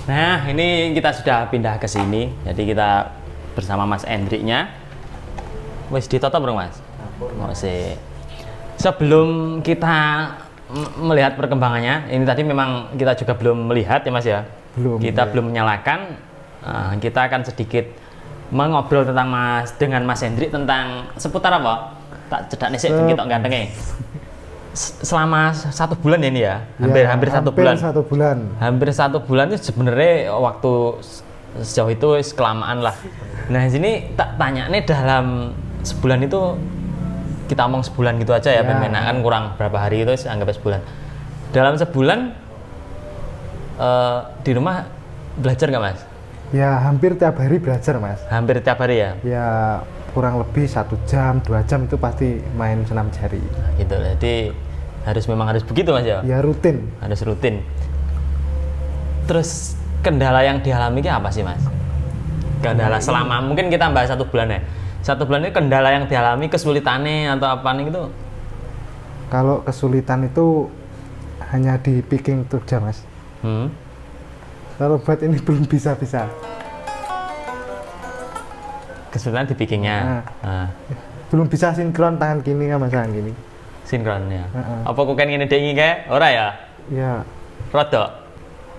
Nah, ini kita sudah pindah ke sini. Jadi kita bersama Mas Endriknya. Wes ditutup dong, Mas. Masih. Sebelum kita melihat perkembangannya, ini tadi memang kita juga belum melihat ya, Mas ya. Belum. Kita belum menyalakan. Kita akan sedikit mengobrol tentang dengan Mas Endrik tentang seputar apa? Tak cedak nisik kita gantengnya. Selama 1 bulan ya ini ya, hampir 1 bulan. Hampir 1 bulan itu sebenarnya waktu sejauh itu kelamaan lah. Nah sini tak tanya nih, dalam sebulan itu kita omong sebulan gitu aja ya, kan kurang berapa hari itu anggap sebulan. Dalam sebulan di rumah belajar nggak, Mas? Ya hampir tiap hari belajar, Mas. Hampir tiap hari ya? Ya kurang lebih 1 jam, 2 jam itu pasti main senam jari. Gitu, jadi memang harus begitu, Mas ya? Ya rutin. Harus rutin. Terus kendala yang dialami itu apa sih, Mas? Kendala selama mungkin kita bahas 1 bulan ya. 1 bulan ini kendala yang dialami, kesulitannya atau apa nih gitu? Kalau kesulitan itu hanya di picking saja, Mas. Kalau buat ini belum bisa. Kesulitan di pickingnya. Belum bisa sinkron tangan kini sama tangan kini. Sinkronnya. Apa kok kan ini dengi kayak ora ya? Ya. Rodok.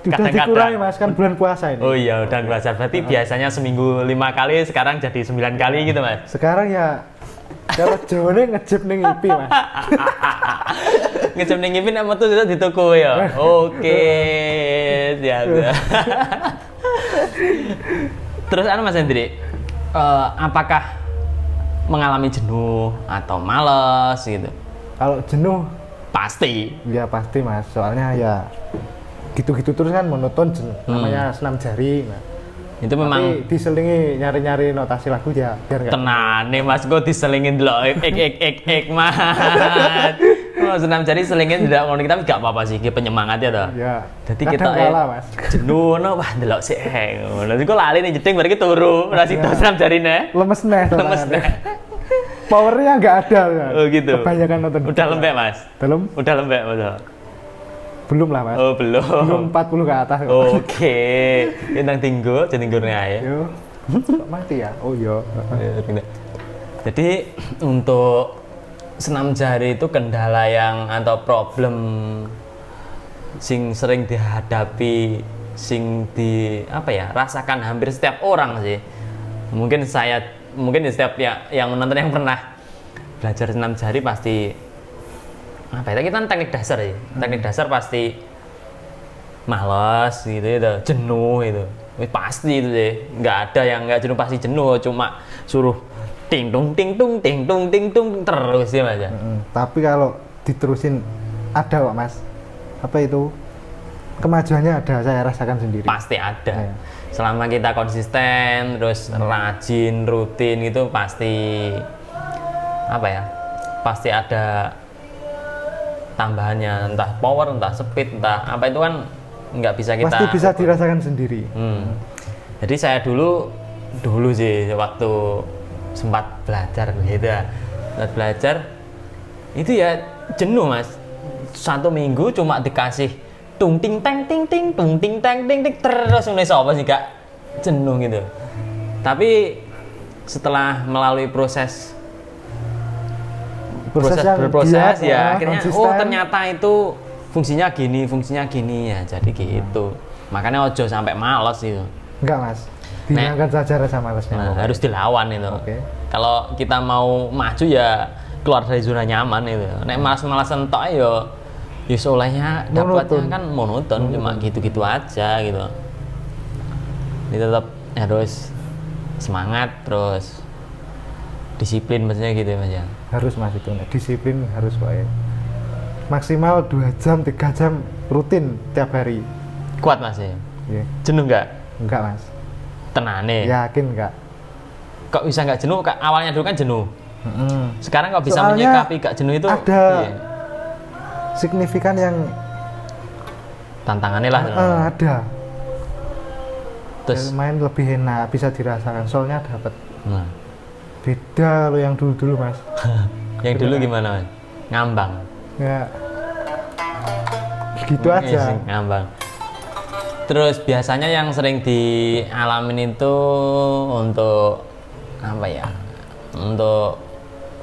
Sudah dikurangi, Mas, kan bulan puasa ini. Oh iya, udah belajar. Berarti biasanya seminggu 5 kali, sekarang jadi 9 kali gitu, Mas. Sekarang ya kalau Jawane ngejep ning IP, Mas. Ngejep ning IP nek metu sudah di toko ya. Oke. Siap. Terus Mas Hendrik, apakah mengalami jenuh atau males gitu? Kalau jenuh pasti. Ya pasti, Mas. Soalnya ya gitu-gitu terus kan monoton, namanya senam jari. Nah, itu memang tapi diselingi nyari-nyari notasi lagu ya biar enggak. Tenane, Mas, kok diselingin delok ek Mas. Kalau senam jari selingin ndelok ngono tapi gak apa-apa sih, iki penyemangat ya toh. Ya. Jadi kita Mas. Jenuh no, wah ndelok sik ngono. Iku lali nih jeding bareng turu, ora sida senam jarine. Lemes neh. Lemes neh. Powernya nggak ada kan? Oh gitu. Kebanyakan nonton. Udah lembek, Mas? Belum? Udah lembek, Mas? Belum lah, Mas. Oh belum. Belum 40 ke atas. Oke. Intang tinggo, jadi tinggurnya aja. Yo. Mati ya? Oh iya. Jadi untuk senam jari itu kendala yang atau problem sing sering dihadapi, sing rasakan hampir setiap orang sih. Mungkin setiap yang menonton yang pernah belajar senam jari pasti kita kan teknik dasar ya. Teknik dasar pasti malas gitu itu, jenuh itu. Pasti itu deh. Nggak ada yang nggak jenuh, pasti jenuh, cuma suruh ting tung terus ya, Mas ya. Tapi kalau diterusin ada kok, Mas. Apa itu? Kemajuannya ada, saya rasakan sendiri. Pasti ada. Selama kita konsisten, terus rajin, rutin gitu pasti pasti ada tambahannya, entah power, entah speed, entah apa itu kan nggak bisa kita. Pasti bisa dirasakan sendiri. Jadi saya dulu sih waktu sempat belajar gitu ya, itu ya jenuh, Mas. 1 minggu cuma dikasih tung ting teng terus nulis apa sih Kak, jenuh gitu. Tapi setelah melalui proses berproses ya akhirnya konsisten. Ternyata itu fungsinya gini ya, jadi gitu. Makanya ojo sampai malas itu. Enggak, Mas. Dihilangkan saja rasa malasnya. Harus dilawan itu. Kalau kita mau maju ya keluar dari zona nyaman itu. Nek malas-malasan tok ya solehnya dapatnya kan monoton, cuma gitu-gitu aja gitu. Ini tetap harus semangat, terus disiplin maksudnya gitu ya, Mas ya. Harus, Mas, itu disiplin harus, Pak. Maksimal 2 jam 3 jam rutin tiap hari. Kuat, Mas ya? Jenuh nggak? Enggak, Mas. Tenane? Yakin nggak? Kok bisa nggak jenuh? Awalnya dulu kan jenuh. Sekarang kok bisa soalnya menyikapi nggak jenuh itu? Ada signifikan yang tantangannya lah. Ada. Terus main lebih enak, bisa dirasakan, soalnya dapat. Beda lo yang dulu, Mas. Yang dulu gimana, Mas? Ngambang. Ya. Gitu aja. Ngambang. Terus biasanya yang sering dialamin itu untuk apa ya? Untuk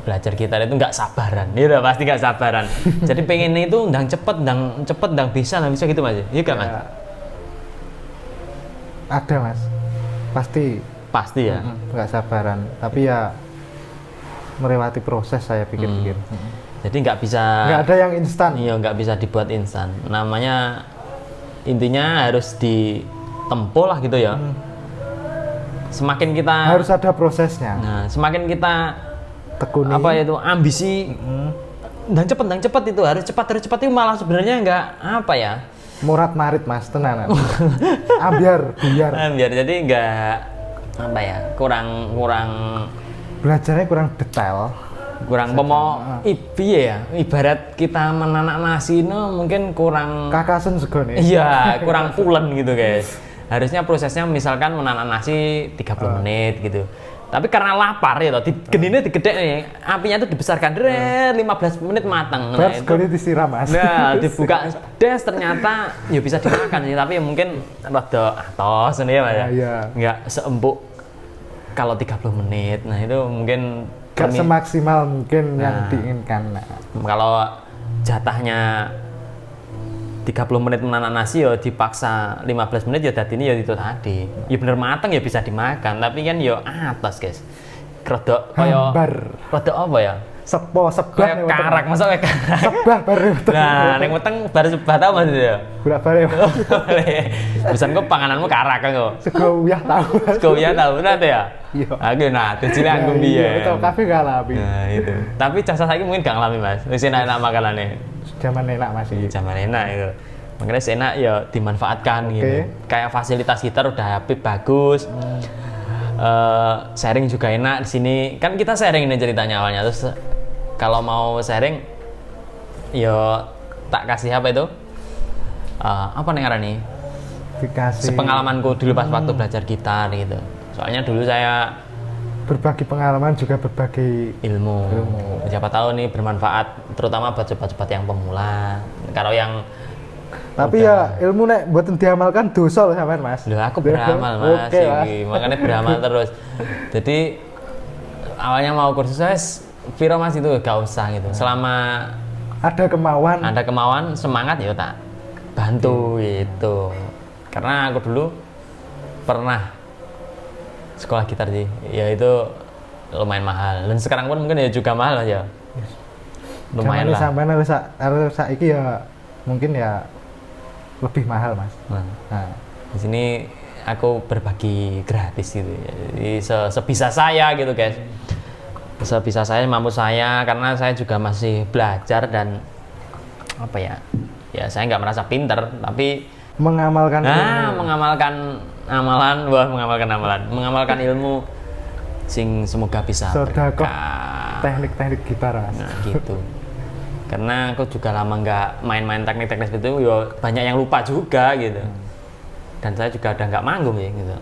belajar gitar itu nggak sabaran, ya udah pasti nggak sabaran. Jadi pengennya itu ndang bisa gitu mas. Iya kan mas? Ya, ada mas, pasti Ya. nggak sabaran. Tapi ya melewati proses saya pikir-pikir. Jadi nggak bisa. Nggak ada yang instan. Iya nggak bisa dibuat instan. Namanya intinya harus ditempuh lah gitu ya. Semakin kita Harus ada prosesnya. Nah, semakin kita Tekuni. apa itu ambisi dan cepet itu harus cepat itu malah sebenarnya nggak apa ya Murat marit mas, tenanan. Ambiar, buyar. biar jadi nggak apa ya kurang Belajarnya kurang detail. ibarat kita menanak nasi mungkin kurang Kakasen segone. iya kurang pulen gitu guys. Harusnya prosesnya misalkan menanak nasi 30 menit gitu. Tapi karena lapar ya toh, digedine digedek nih, apinya itu dibesarkan 15 menit matang. Baru sekali disiram mas. Nah, dibuka des ternyata ya bisa dimakan sih, tapi ya mungkin rada atos ini ya Mas ya. Iya. Nggak seempuk kalau 30 menit. Nah, itu mungkin Gak semaksimal mungkin yang Nah. diinginkan. kalau jatahnya 30 menit menanak nasi ya dipaksa 15 menit ya tadi ini ya itu tadi. Ya bener matang ya bisa dimakan, tapi kan ya atas guys. Rodok kaya Hambar. rodok apa ya? Sebah Kayak karak, masa kayak karak. Sebah baru weteng. Nah, ning weteng baru sebah tau Mas ya. Bolak-balik. Pesan kok pangananmu karak kan kok. Sego uyah tahu. Kau ya tahu nanti ya? Iya. Aku nah, cilik aku biyen. Itu kafe gak alapi. Nah, itu. Tapi cah saiki mungkin gak ngalami Mas. Wis enak makanannya. Zaman enak masih. Zaman enak itu. Makanya enak ya dimanfaatkan gitu. Kayak fasilitas gitar udah HP bagus. Sharing juga enak di sini. Kan kita sharing ini ceritanya awalnya. Terus kalau mau sharing ya tak kasih apa itu? Apa nih nih? Dikasih Sepengalamanku dulu pas waktu belajar gitar gitu. Soalnya dulu saya berbagi pengalaman juga berbagi ilmu. Siapa tahu nih bermanfaat terutama buat sobat-sobat yang pemula. Kalau yang tapi ya ilmu nek buatan diamalkan dosa loh sampean mas. Loh, aku beramal Mas, Oke, Mas. makanya beramal terus. Jadi awalnya mau kursus saya piro Mas itu gak usah gitu. Selama Ada kemauan semangat ya tak bantu gitu. Karena aku dulu pernah sekolah gitar sih, ya itu lumayan mahal. Dan sekarang pun mungkin ya juga mahal ya. Lumayan lah. Sampai harus saiki ya mungkin ya lebih mahal mas. Nah, di sini aku berbagi gratis gitu. Jadi sebisa saya gitu guys. Sebisa saya, mampu saya, karena saya juga masih belajar dan apa ya? Ya saya nggak merasa pinter, tapi Mengamalkan mengamalkan ilmu sing semoga bisa Sedekah berkah. teknik-teknik gitar mas. Nah, gitu. Karena aku juga lama nggak main-main teknik-teknik itu, yo banyak yang lupa juga gitu. Dan saya juga udah nggak manggung ya gitu.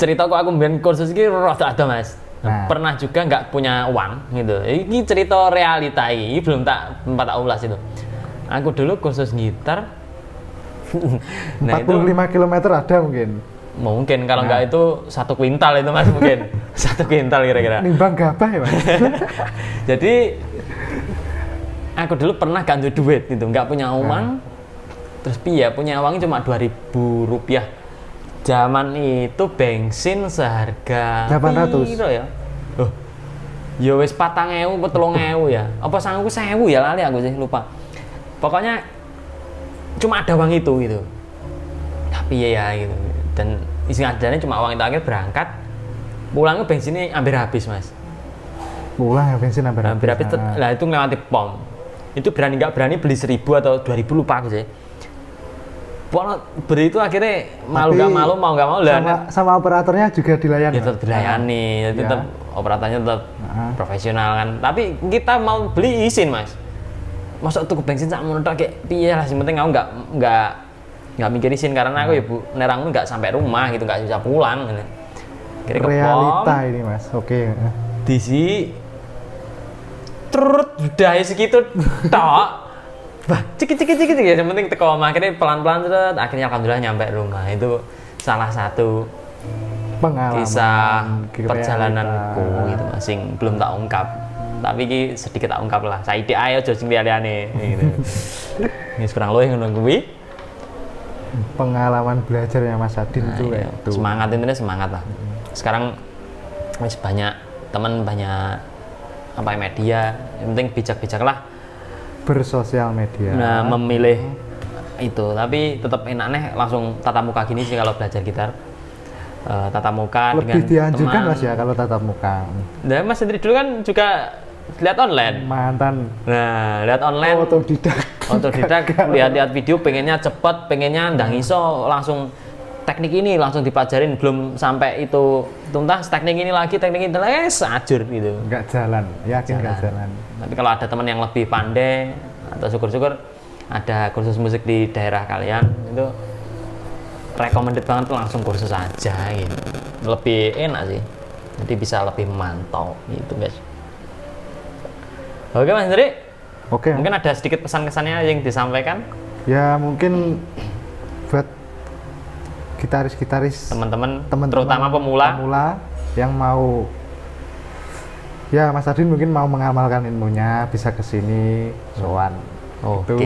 Cerita aku main kursus ini rada ada mas. Nah. Pernah juga nggak punya uang gitu. Ini cerita realita ini belum tak ulas itu. Aku dulu kursus gitar. 45 km ada mungkin kalau nggak itu 1 kuintal itu mas mungkin 1 kuintal kira-kira. Nimbang gabah ya mas. Jadi aku dulu pernah gak ada duit gitu, nggak punya uang. Terus punya uang cuma 2.000 rupiah. Zaman itu bensin seharga 800 piro ya? Oh, ya wis 4.000 atau 3.000 ya? Apa 1.000 ya, lali aku sih lupa. Pokoknya cuma ada uang itu gitu. Tapi ya gitu. Dan isi adanya cuma uang itu, akhirnya berangkat. Pulangnya bensinnya hampir habis mas. Pulang ya bensin hampir Habis. Lah itu ngelewati pom. Itu nggak berani beli 1.000 atau 2.000 lupa aku sih. Pokoknya beri itu akhirnya malu nggak malu, mau nggak mau lah. Sama operatornya juga dilayani. Ya tetap dilayani, tetap operatornya tetap profesional kan. Tapi kita mau beli izin mas. Masuk tuku bensin sak mono tok kayak piye lah, sing penting aku nggak mikir izin karena aku ya Bu nerangmu nggak sampai rumah gitu, nggak bisa pulang gitu. Kira Realita ini mas. Oke. Di si terus udah segitu tok. bah cik ya, yang penting teko omah. Akhirnya pelan-pelan terus, akhirnya alhamdulillah nyampe rumah. Itu salah satu Pengalaman kisah realita. perjalananku gitu Mas, sing belum tak ungkap. Tapi iki sedikit tak ungkap lah. Saiki ayo aja sing liyane gitu. Ini kurang luwih ngono kuwi. Pengalaman belajarnya Mas Adin itu Iya. itu. Semangat intinya semangat lah. Sekarang wis banyak teman, banyak apa media, yang penting bijak-bijak lah. Bersosial media. Nah, memilih itu, tapi tetap enaknya langsung tatap muka gini sih kalau belajar gitar. Tatap muka Lebih dengan dianjurkan teman. Mas ya kalau tatap muka. Nah, Mas sendiri dulu kan juga lihat online. Mantan Nah, lihat online. Otodidak, lihat-lihat video, pengennya cepet, pengennya ndang iso langsung teknik ini langsung dipelajarin, belum sampai itu tuntas teknik ini lagi sajur gitu. Nggak jalan, yakin nggak jalan. Tapi kalau ada teman yang lebih pandai atau syukur-syukur ada kursus musik di daerah kalian, itu recommended banget tuh langsung kursus aja gitu. Lebih enak sih. Jadi bisa lebih memantau gitu, guys. Oke, Mas Hendri. Oke. Mungkin ada sedikit pesan-kesannya yang disampaikan Ya mungkin buat gitaris-gitaris teman-teman, terutama pemula yang mau, ya Mas Adin mungkin mau mengamalkan ilmunya, bisa kesini sowan. Oke,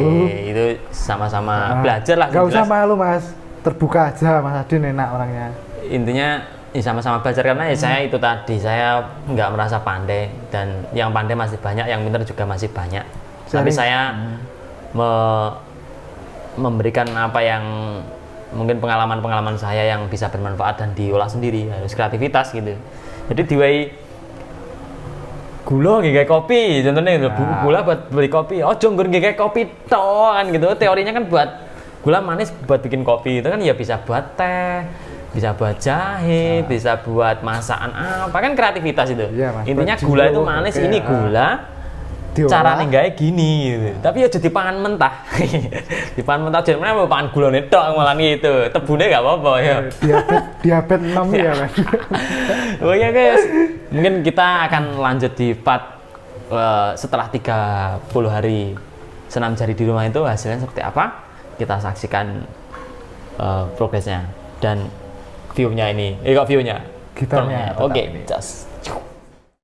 itu sama-sama belajar lah. Gak usah malu Mas, terbuka aja. Mas Adin enak orangnya. Intinya ya sama-sama belajar, karena ya saya itu tadi, saya nggak merasa pandai, dan yang pandai masih banyak, yang pintar juga masih banyak. Tapi saya memberikan apa yang mungkin pengalaman-pengalaman saya yang bisa bermanfaat dan diolah sendiri, harus kreativitas gitu. Jadi diwai gula nggih kopi, contohnya gula buat beli kopi. Oh, jonggur nggih kopi toh kan gitu. Teorinya kan buat gula manis buat bikin kopi, itu kan ya bisa buat teh, bisa buat jahe, bisa buat masakan apa, kan kreativitas itu. Iya, Mas, intinya buat gula judo, itu manis, oke, ini gula. Cara ninggalnya gini gitu. Tapi ya jadi pangan mentah. Dipangan mentah jadi mana mau pangan gula netok malah gitu. Tebune nggak apa-apa ya. Diabetes 6 ya Mas. Oke guys, mungkin kita akan lanjut di part setelah 30 hari senam jari di rumah itu hasilnya seperti apa. Kita saksikan progresnya dan view-nya ini. Kok view-nya? Gitarnya. Oke, just